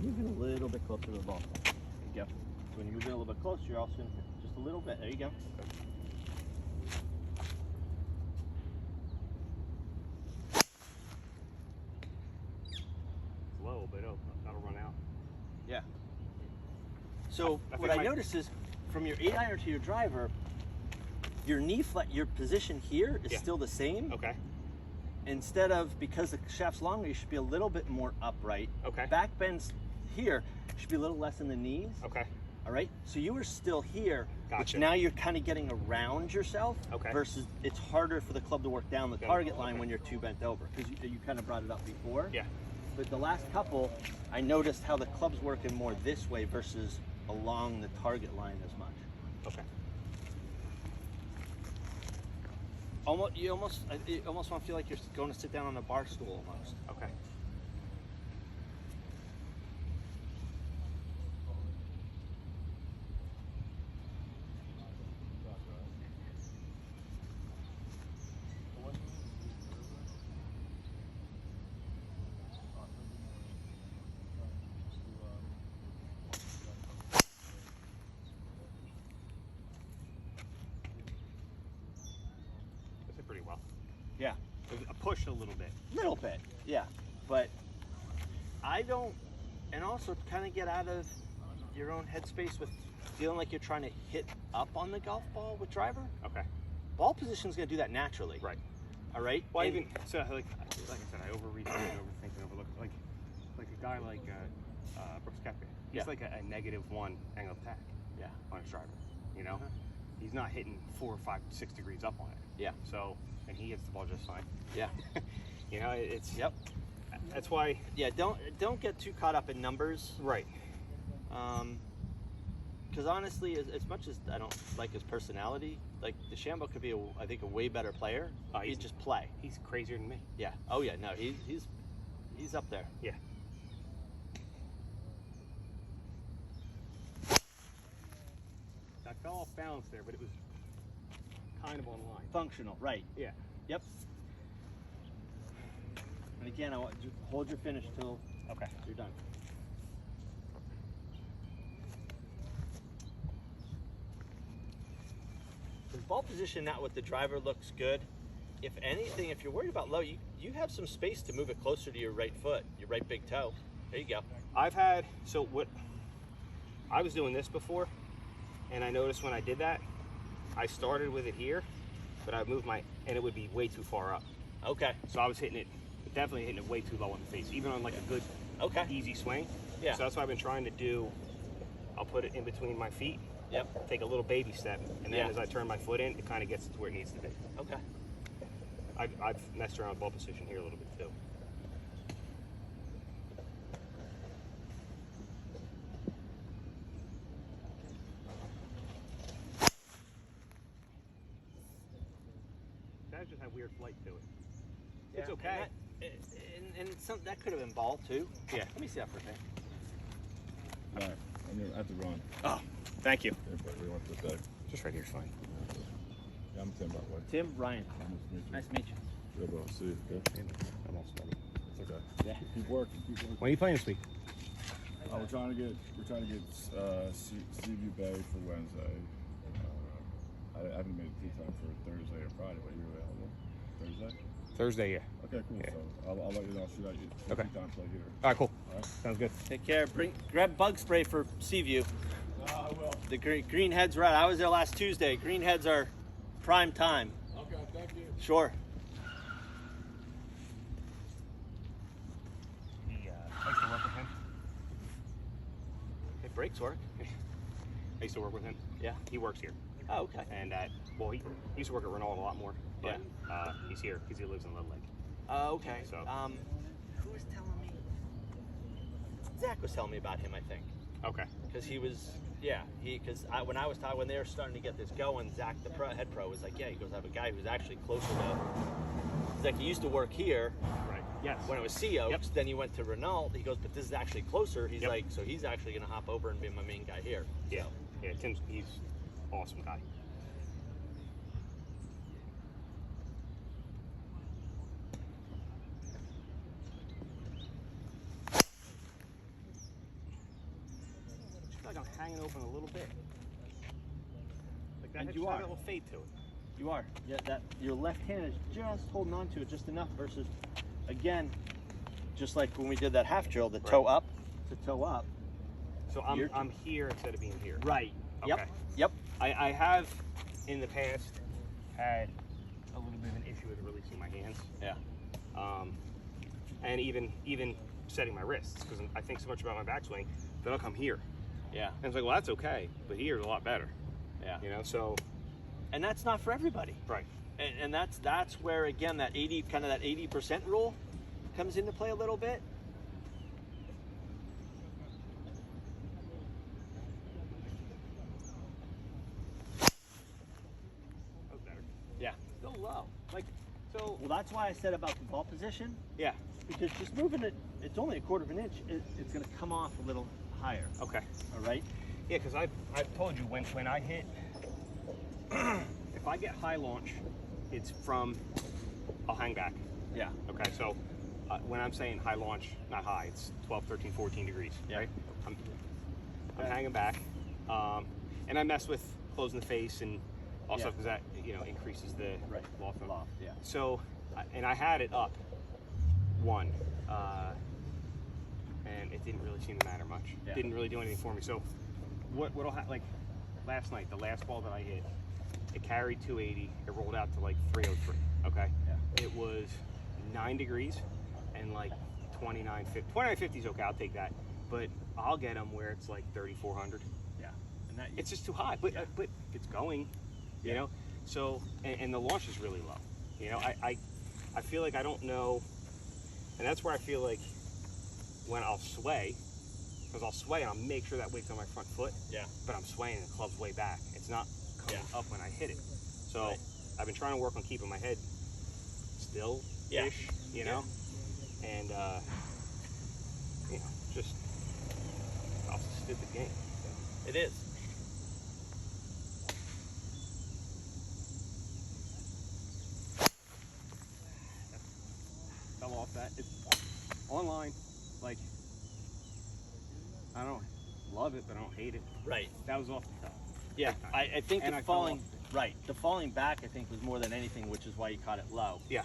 move it a little bit closer to the ball. There you go. So when you move it a little bit closer, you're also going to just a little bit. There you go. It's low, but that'll run out. Yeah. So what I noticed is from your 8-iron to your driver, your knee flat, your position here is still the same. Okay. Instead of, because the shaft's longer, you should be a little bit more upright. Okay. Back bends here should be a little less in the knees. Okay. All right. So you were still here, Gotcha. which now you're kind of getting around yourself. Okay. Versus it's harder for the club to work down the target line when you're too bent over, because you kind of brought it up before. Yeah. But the last couple, I noticed how the club's working more this way versus along the target line as much. Okay. You almost want to feel like you're going to sit down on a bar stool almost. Okay. Pretty well. Yeah. I pushed a little bit. Little bit, yeah. But I don't, and also kind of get out of your own headspace with feeling like you're trying to hit up on the golf ball with driver. Okay. Ball position's going to do that naturally. Right. All right. Well, even so, like I said, I overreach, overthink, and overlook. Like a guy like Brooks Koepka. He's like a -1 angle of attack. Yeah. On his driver, you know, he's not hitting 4, 5, 6 degrees up on it. Yeah. So, and he hits the ball just fine. Yeah. You know, it's. Yep. That's why. Yeah. Don't get too caught up in numbers. Right. Because honestly, as much as I don't like his personality, like DeChambeau could be, I think, a way better player. He'd just play. He's crazier than me. Yeah. Oh yeah. No, he's up there. Yeah. I fell off balance there, but it was kind of on line. Functional, right? Yeah. Yep. And again, I want you to hold your finish till you're done. The ball position now with the driver looks good. If anything, if you're worried about low, you have some space to move it closer to your right foot, your right big toe. There you go. I was doing this before, and I noticed when I did that, I started with it here, but I moved and it would be way too far up. Okay. So I was definitely hitting it way too low on the face, even on like a good, easy swing. Yeah. So that's what I've been trying to do. I'll put it in between my feet. Yep. Take a little baby step, and then as I turn my foot in, it kind of gets to where it needs to be. Okay. I've messed around with ball position here a little bit too. That just had weird flight to it. Yeah. It's okay. And that could have been ball too. Yeah. Let me see that for a second. All right. I'm going to have to run. Oh, thank you. We want to go. Just right here is fine. Yeah, I'm Tim, by the way. Tim, Ryan. Nice to meet you. Good, bro. See you. Good. I'm all smelly. It's okay. Yeah. Keep working. Keep working. When are you playing this week? We're trying to get Seaview Bay for Wednesday. I haven't made tea time for Thursday or Friday, but you're available. Thursday? Thursday, yeah. Okay, cool. Yeah. So I'll let you know. I'll shoot out you. Okay. Tea time play here. All right, cool. All right. Sounds good. Take care. Grab bug spray for Seaview. I will. The green heads right. I was there last Tuesday. Green heads are prime time. Okay, thank you. Sure. I used to work with him. Hey, brakes work. I used to work with him. Yeah. He works here. Oh, okay. And he used to work at Renault a lot more. But he's here because he lives in Little Lake. Oh, okay. So. Who was telling me? Zach was telling me about him, I think. Okay. Because he was, when I was talking, when they were starting to get this going, Zach, the head pro, was like, yeah, he goes, I have a guy who's actually closer to, he's like, he used to work here. Right. Yes. When it was Sea Oaks, then he went to Renault. He goes, but this is actually closer. He's like, so he's actually going to hop over and be my main guy here. Yeah. So. Yeah, he's an awesome guy. like I'm hanging open a little bit. Like that And has you just are. a little fade to it. You are. Yeah, that your left hand is just holding on to it just enough versus, again, just like when we did that half drill, the toe up to toe up. So I'm here instead of being here. Right. Okay. Yep. Yep. I have in the past had a little bit of an issue with releasing my hands. Yeah. And even setting my wrists, because I think so much about my backswing that I'll come here. Yeah. And it's like, well, that's okay, but here's a lot better. Yeah. You know, so. And that's not for everybody. Right. And that's where, again, that 80% rule comes into play a little bit. That was better. Yeah. Still low. Like, so. Well, that's why I said about the ball position, Yeah. because just moving it, it's only a quarter of an inch, it's going to come off a little higher. Okay. All right? Yeah, because I've told you when I hit, if I get high launch, it's from, I'll hang back. Yeah. Okay, so when I'm saying high launch, not high, it's 12, 13, 14 degrees, Yeah. right? I'm hanging back, and I mess with closing the face and also because that, increases the loft. Yeah. So, and I had it up one, and it didn't really seem to matter much. Yeah. Didn't really do anything for me. So what'll happen, like last night, the last ball that I hit, it carried 280, it rolled out to like 303, okay? Yeah. It was 9 degrees and like 2950. 2950 is okay, I'll take that. But I'll get them where it's like 3400. Yeah. And that It's just too high, but but it's going, you know? So, and the launch is really low. You know, I feel like I don't know, and that's where I feel like when I'll sway, because I'll sway and I'll make sure that weight's on my front foot. Yeah. But I'm swaying and the club's way back. It's not coming Yeah. up when I hit it. So Right. I've been trying to work on keeping my head still-ish, you know? And, just, I'll stupid game. So. It is. Fell off that. It's online. Like, I don't love it, but I don't hate it. Right. That was off the top. Yeah. I think And the I fell falling, off. right, the falling back, I think, was more than anything, which is why you caught it low. Yeah.